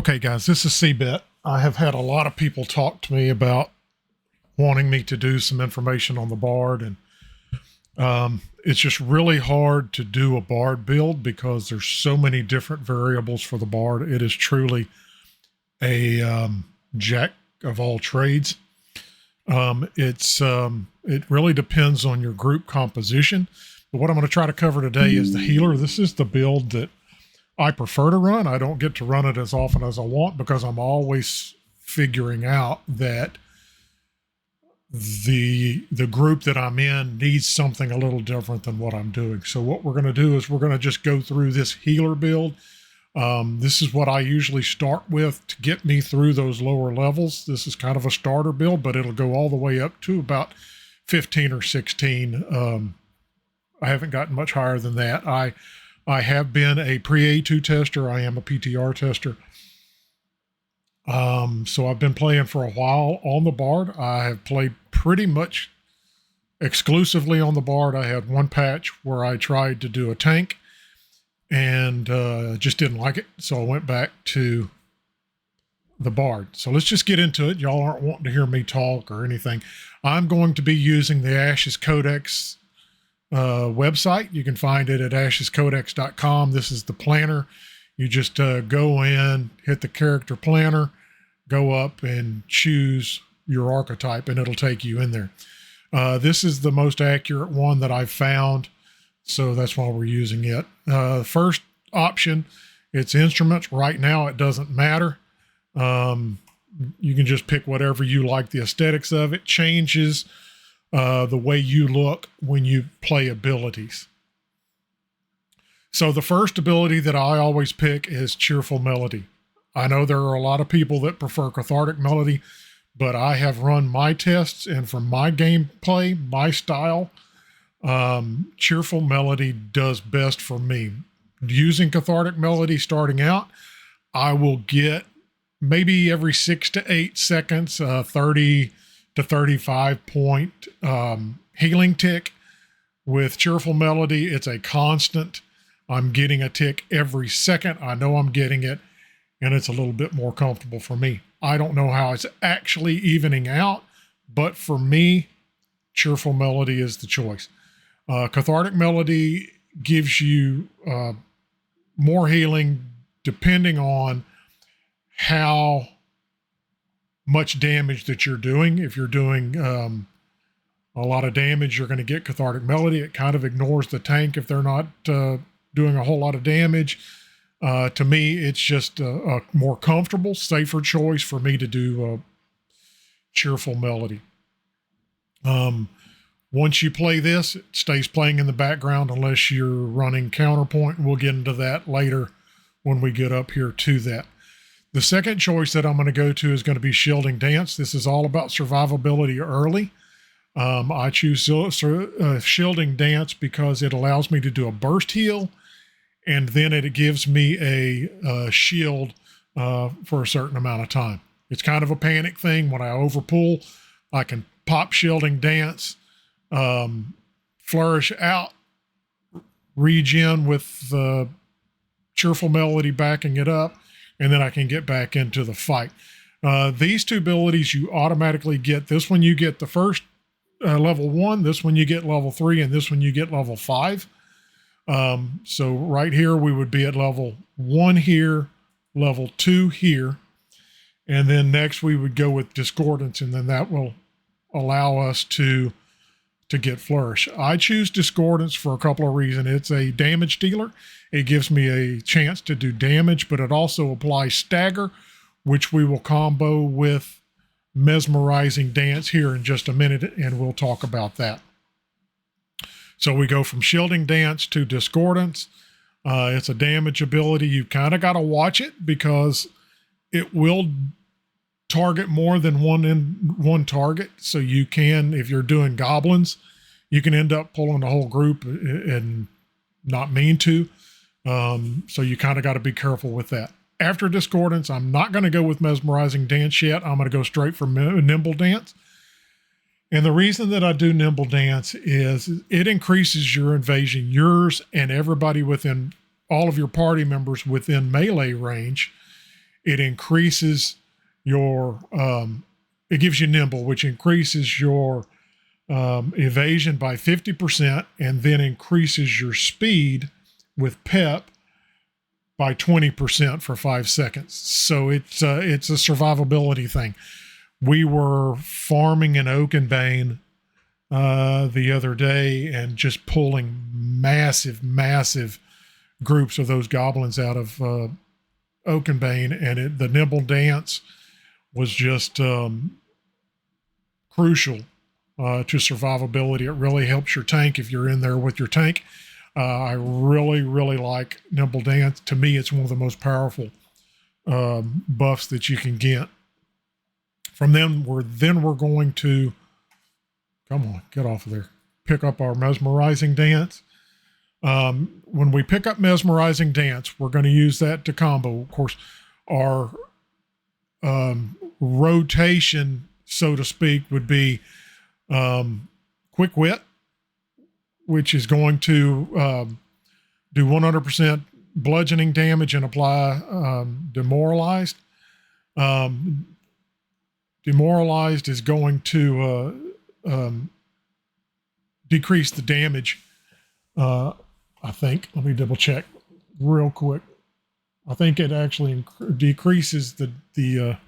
Okay, guys, this is CBIT. I have had a lot of people talk to me about wanting me to do some information on the Bard, and it's just really hard to do a Bard build because there's so many different variables for the Bard. It is truly a jack of all trades. It really depends on your group composition. But what I'm going to try to cover today is the healer. This is the build that I prefer to run. I don't get to run it as often as I want because I'm always figuring out that the group that I'm in needs something a little different than what I'm doing. So what we're going to do is we're going to just go through this healer build. This is what I usually start with to get me through those lower levels. This is kind of a starter build, but it'll go all the way up to about 15 or 16. I haven't gotten much higher than that. I have been a pre-A2 tester. I am a PTR tester. So I've been playing for a while on the Bard. I have played pretty much exclusively on the Bard. I had one patch where I tried to do a tank and just didn't like it. So I went back to the Bard. So let's just get into it. Y'all aren't wanting to hear me talk or anything. I'm going to be using the Ashes Codex website. You can find it at ashescodex.com. This is the planner. You just go in, hit the character planner, go up and choose your archetype, and it'll take you in there. This is the most accurate one that I've found, so that's why we're using it. First option, it's instruments. Right now, it doesn't matter. You can just pick whatever you like the aesthetics of. It changes the way you look when you play abilities. So the first ability that I always pick is Cheerful Melody. I know there are a lot of people that prefer Cathartic Melody, but I have run my tests, and from my gameplay, my style, Cheerful Melody does best for me. Using Cathartic Melody starting out, I will get maybe every 6 to 8 seconds, 30 to 35 point healing tick. With Cheerful Melody, it's a constant. I'm getting a tick every second. I know I'm getting it, and it's a little bit more comfortable for me. I don't know how it's actually evening out, but for me, Cheerful Melody is the choice. Cathartic Melody gives you more healing depending on how much damage that you're doing. If you're doing a lot of damage, you're going to get Cathartic Melody. It kind of ignores the tank if they're not doing a whole lot of damage. To me, it's just a more comfortable, safer choice for me to do Cheerful Melody. Once you play this, it stays playing in the background unless you're running Counterpoint. We'll get into that later when we get up here to that. The second choice that I'm going to go to is going to be Shielding Dance. This is all about survivability early. I choose Shielding Dance because it allows me to do a burst heal, and then it gives me a shield for a certain amount of time. It's kind of a panic thing. When I overpull, I can pop Shielding Dance, flourish out, regen with Cheerful Melody backing it up, and then I can get back into the fight. These two abilities you automatically get. This one you get the first level 1, this one you get level 3, and this one you get level 5. So right here we would be at level 1 here, level 2 here, and then next we would go with Discordance, and then that will allow us to get Flourish. I choose Discordance for a couple of reasons. It's a damage dealer. It gives me a chance to do damage, but it also applies Stagger, which we will combo with Mesmerizing Dance here in just a minute, and we'll talk about that. So we go from Shielding Dance to Discordance. It's a damage ability. You kind of got to watch it because it will target more than one target. So you can, if you're doing goblins, you can end up pulling the whole group and not mean to. So you kind of got to be careful with that. After Discordance, I'm not going to go with Mesmerizing Dance yet. I'm going to go straight for Nimble Dance. And the reason that I do Nimble Dance is it increases your invasion, yours and everybody within, all of your party members within melee range. it increases your, it gives you nimble, which increases your evasion by 50% and then increases your speed with pep by 20% for 5 seconds. So it's a survivability thing. We were farming in Oakenbane the other day and just pulling massive groups of those goblins out of Oakenbane, and the nimble dance was just crucial to survivability. It really helps your tank if you're in there with your tank. I really like nimble dance. To me, it's one of the most powerful buffs that you can get. From then we're going to, come on, get off of there, pick up our mesmerizing dance. When we pick up mesmerizing dance, we're going to use that to combo. Of course, our rotation, so to speak, would be quick wit, which is going to do 100% bludgeoning damage and apply demoralized. Demoralized is going to decrease the damage. I think, let me double check real quick. I think it actually decreases the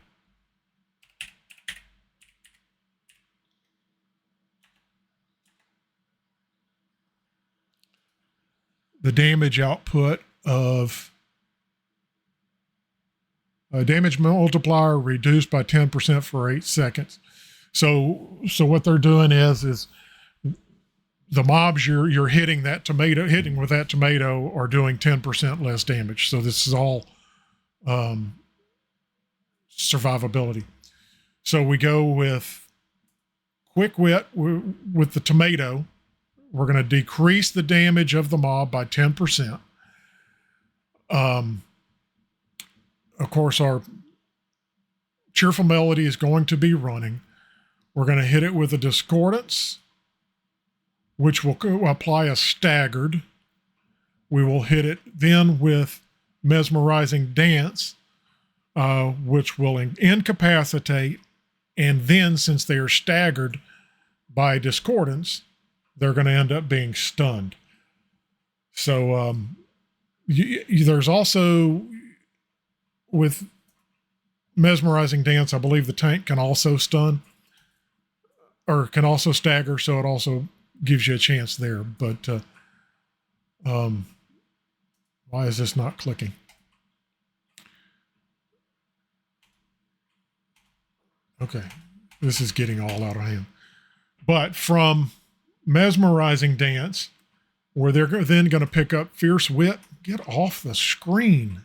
damage output of a damage multiplier reduced by 10% for 8 seconds. So what they're doing is the mobs you're hitting with that tomato are doing 10% less damage. So this is all survivability. So we go with quick wit with the tomato. We're going to decrease the damage of the mob by 10%. Of course, our cheerful melody is going to be running. We're going to hit it with a discordance, which will apply a staggered. We will hit it then with mesmerizing dance, which will incapacitate. And then, since they are staggered by discordance, they're going to end up being stunned. So there's also, with mesmerizing dance, I believe the tank can also stun or can also stagger. So it also gives you a chance there. But why is this not clicking? Okay, this is getting all out of hand. But from mesmerizing dance, where they're then going to pick up fierce wit, get off the screen.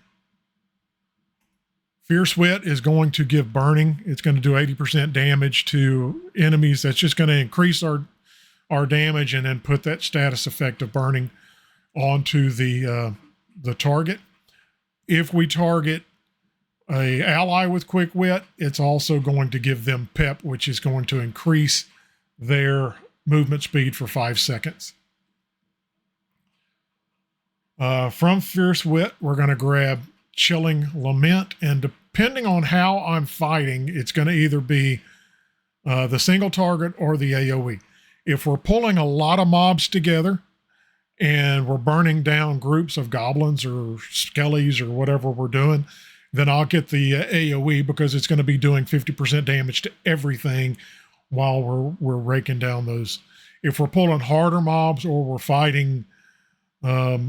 Fierce wit is going to give burning. It's going to do 80% damage to enemies. That's just going to increase our damage and then put that status effect of burning onto the target. If we target a ally with quick wit, it's also going to give them pep, which is going to increase their movement speed for 5 seconds. From fierce wit, we're going to grab chilling lament, and depending on how I'm fighting, it's going to either be the single target or the AoE. If we're pulling a lot of mobs together and we're burning down groups of goblins or skellies or whatever we're doing, then I'll get the AoE, because it's going to be doing 50% damage to everything while we're raking down those. If we're pulling harder mobs or we're fighting a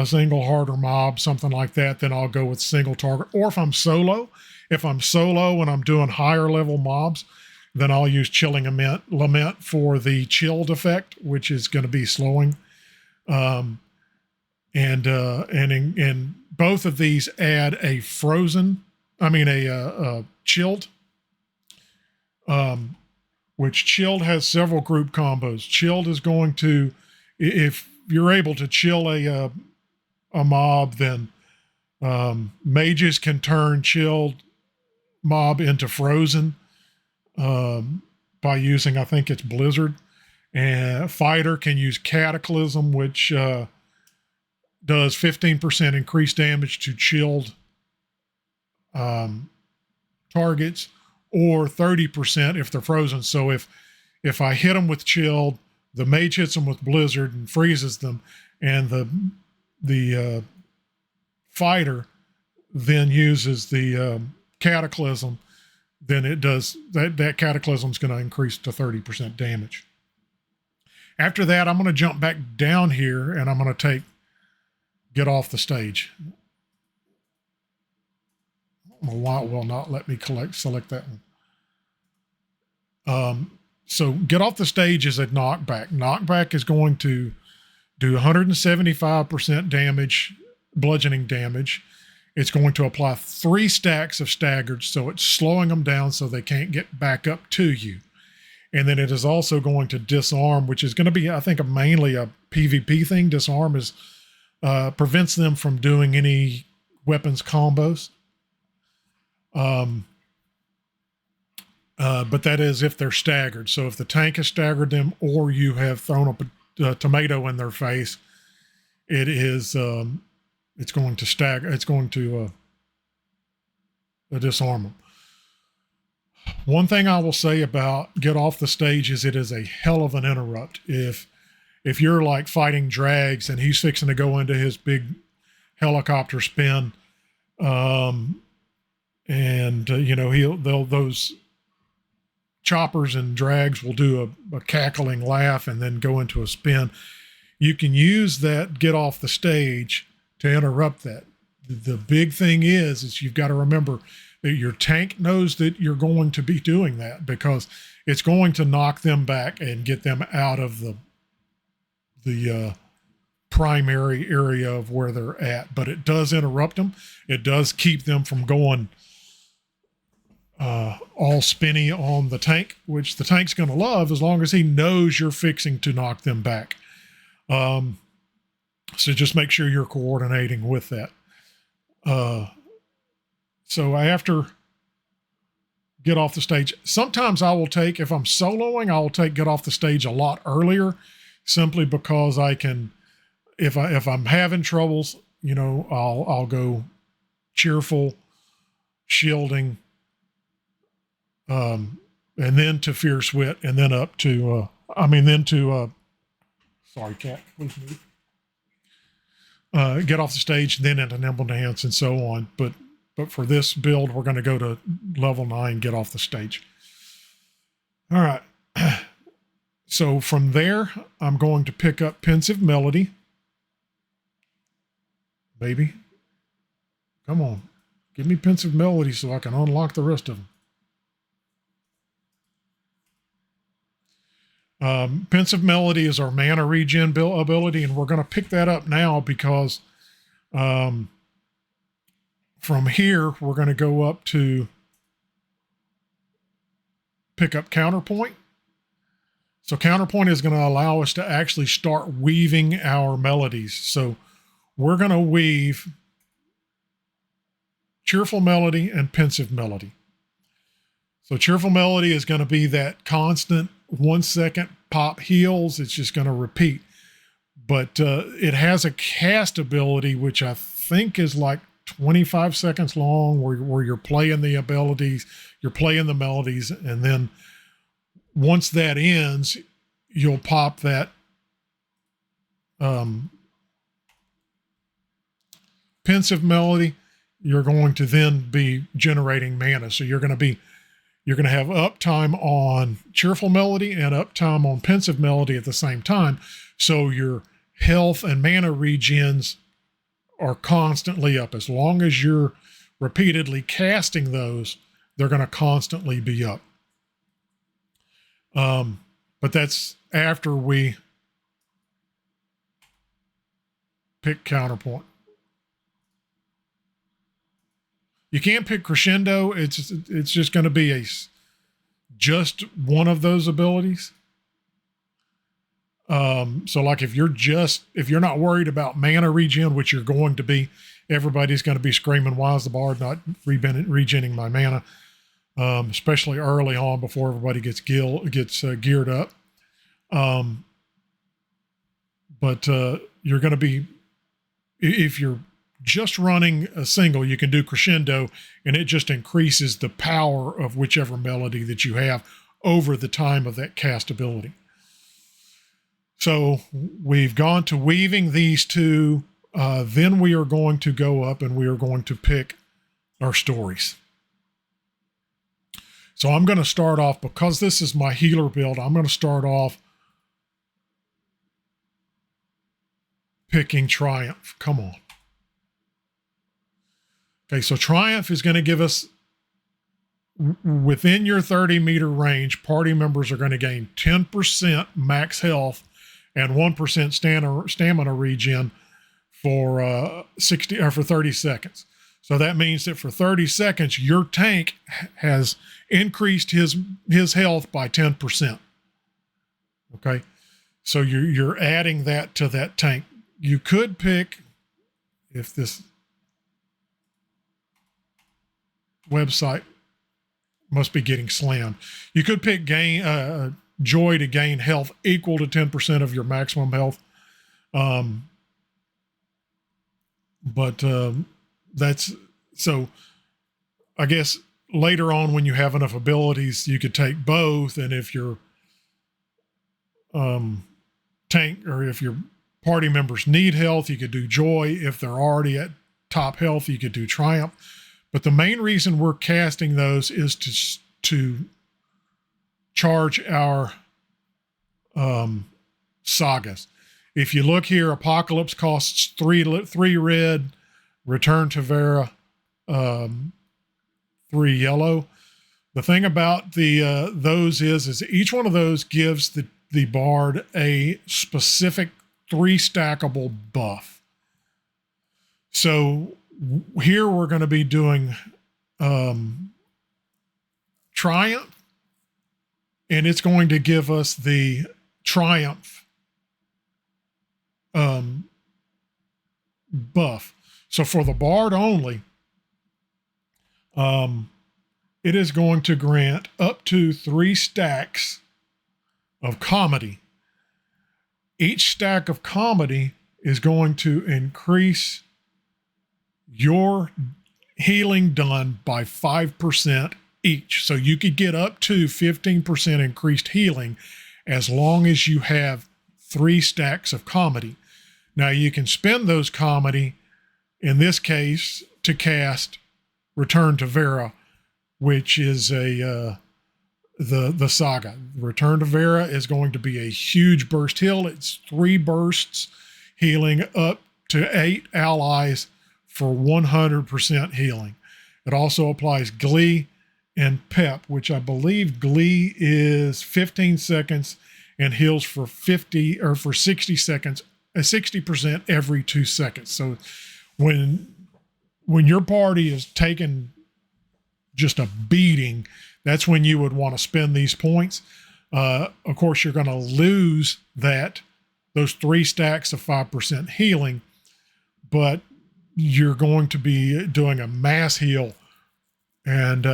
single harder mob, something like that, then I'll go with single target. Or if I'm solo and I'm doing higher level mobs, then I'll use chilling lament for the chilled effect, which is going to be slowing. And both of these add a chilled, which chilled has several group combos. Chilled is going to, if you're able to chill a mob, then mages can turn chilled mob into frozen by using, I think it's Blizzard. And fighter can use Cataclysm, which does 15% increased damage to chilled targets, or 30% if they're frozen. So if I hit them with chilled, the mage hits them with blizzard and freezes them, and the fighter then uses the cataclysm, then it does that cataclysm is going to increase to 30% damage. After that, I'm going to jump back down here and I'm going to get off the stage. I don't know why it will not let me select that one. So get off the stage is a knockback. Knockback is going to do 175% damage, bludgeoning damage. It's going to apply 3 stacks of staggered, so it's slowing them down so they can't get back up to you. And then it is also going to disarm, which is going to be, I think, mainly a PvP thing. Disarm is prevents them from doing any weapons combos. But that is if they're staggered. So if the tank has staggered them, or you have thrown up a tomato in their face, it is it's going to stagger. It's going to disarm them. One thing I will say about get off the stage is it is a hell of an interrupt. If you're like fighting drags and he's fixing to go into his big helicopter spin, those choppers and drags will do a cackling laugh and then go into a spin. You can use that get off the stage to interrupt that. The big thing is you've got to remember that your tank knows that you're going to be doing that, because it's going to knock them back and get them out of the primary area of where they're at. But it does interrupt them. It does keep them from going all spinny on the tank, which the tank's going to love as long as he knows you're fixing to knock them back. So just make sure you're coordinating with that. So after get off the stage, sometimes I will take, if I'm soloing, I will take get off the stage a lot earlier, simply because I can, if I'm having troubles, I'll go cheerful, shielding, and then to fierce wit, and then up to, sorry, cat, please move. Get off the stage, then into nimble dance, and so on. But for this build, we're going to go to level 9, get off the stage. All right. So from there, I'm going to pick up Pensive Melody. Baby, come on, give me Pensive Melody so I can unlock the rest of them. Pensive Melody is our mana regen ability, and we're going to pick that up now because from here, we're going to go up to pick up Counterpoint. So Counterpoint is going to allow us to actually start weaving our melodies. So we're going to weave Cheerful Melody and Pensive Melody. So Cheerful Melody is going to be that constant 1 second pop heals. It's just going to repeat. But it has a cast ability, which I think is like 25 seconds long, where you're playing the abilities, you're playing the melodies, and then once that ends, you'll pop that Pensive Melody. You're going to then be generating mana. So you're going to have uptime on Cheerful Melody and uptime on Pensive Melody at the same time. So your health and mana regens are constantly up. As long as you're repeatedly casting those, they're going to constantly be up. But that's after we pick Counterpoint. You can't pick Crescendo. It's just going to be just one of those abilities. So like if you're not worried about mana regen, which you're going to be, everybody's going to be screaming, "Why is the bard not regening my mana?" Especially early on before everybody gets geared up. But you're going to be, if you're just running a single, you can do crescendo, and it just increases the power of whichever melody that you have over the time of that cast ability. So we've gone to weaving these two. Then we are going to go up and we are going to pick our stories. So I'm going to start off, because this is my healer build, I'm going to start off picking Triumph. Come on. Okay, so Triumph is going to give us, within your 30-meter range, party members are going to gain 10% max health and 1% stamina regen for 30 seconds. So that means that for 30 seconds, your tank has increased his health by 10%. Okay, so you're adding that to that tank. You could pick, if this website must be getting slammed, you could pick Joy to gain health equal to 10% of your maximum health. But that's, so I guess later on when you have enough abilities, you could take both. And if your tank, or if your party members need health, you could do Joy. If they're already at top health, you could do Triumph. But the main reason we're casting those is to charge our sagas. If you look here, Apocalypse costs three red, Return to Vera 3 yellow. The thing about those is each one of those gives the bard a specific 3 stackable buff. So here we're going to be doing Triumph, and it's going to give us the Triumph buff. So for the bard only, it is going to grant up to 3 stacks of comedy. Each stack of comedy is going to increase your healing done by 5% each. So you could get up to 15% increased healing as long as you have 3 stacks of comedy. Now you can spend those comedy, in this case, to cast Return to Vera, which is the saga. Return to Vera is going to be a huge burst heal. It's 3 bursts healing up to 8 allies for 100% healing. It also applies Glee and Pep, which I believe Glee is 15 seconds and heals for 60 seconds, 60% every 2 seconds. So when your party is taking just a beating, that's when you would want to spend these points. Of course, you're going to lose those 3 stacks of 5% healing, but you're going to be doing a mass heal and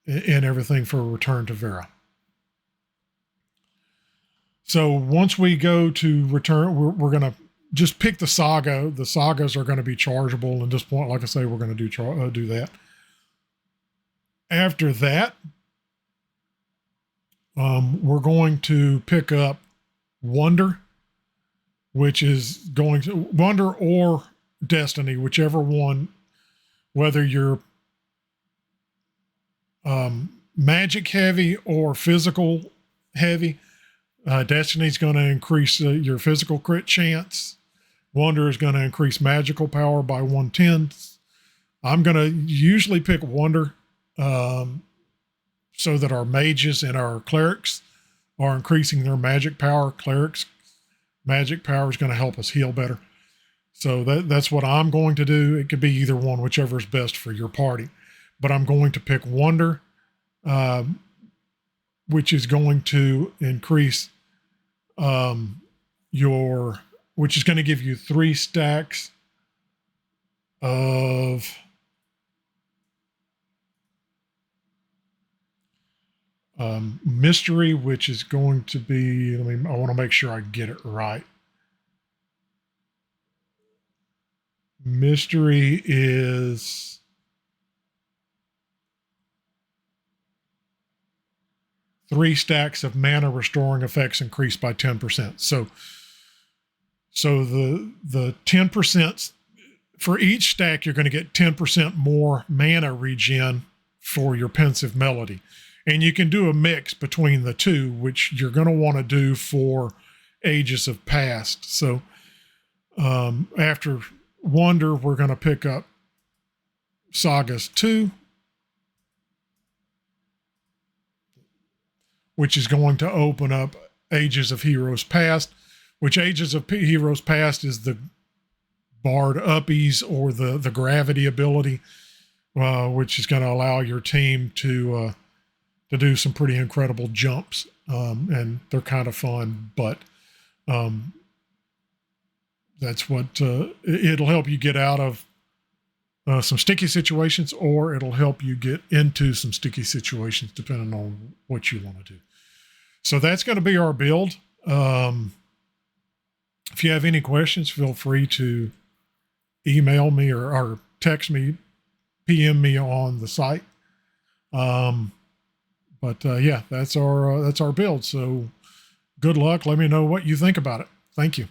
everything for Return to Vera. So once we go to return, we're going to just pick the saga. The sagas are going to be chargeable at this point. Like I say, we're going to do that. After that, we're going to pick up Wonder, which is going to Wonder or Destiny, whichever one, whether you're magic heavy or physical heavy. Destiny's going to increase your physical crit chance. Wonder is going to increase magical power by 1/10. I'm going to usually pick Wonder so that our mages and our clerics are increasing their magic power. Clerics' magic power is going to help us heal better. So that's what I'm going to do. It could be either one, whichever is best for your party. But I'm going to pick Wonder, which is going to increase which is going to give you 3 stacks of mystery, which is going to be, I want to make sure I get it right. Mystery is 3 stacks of mana restoring effects increased by 10%. So the 10% for each stack, you're going to get 10% more mana regen for your pensive melody. And you can do a mix between the two, which you're going to want to do for Ages of Past. So after Wonder, we're going to pick up Sagas 2, which is going to open up Ages of Heroes Past, which Ages of Heroes Past is the Bard Uppies or the gravity ability, which is going to allow your team to do some pretty incredible jumps, and they're kind of fun. But that's what it'll help you get out of some sticky situations, or it'll help you get into some sticky situations, depending on what you want to do. So that's going to be our build. If you have any questions, feel free to email me or text me, PM me on the site. But yeah, that's our build. So good luck. Let me know what you think about it. Thank you.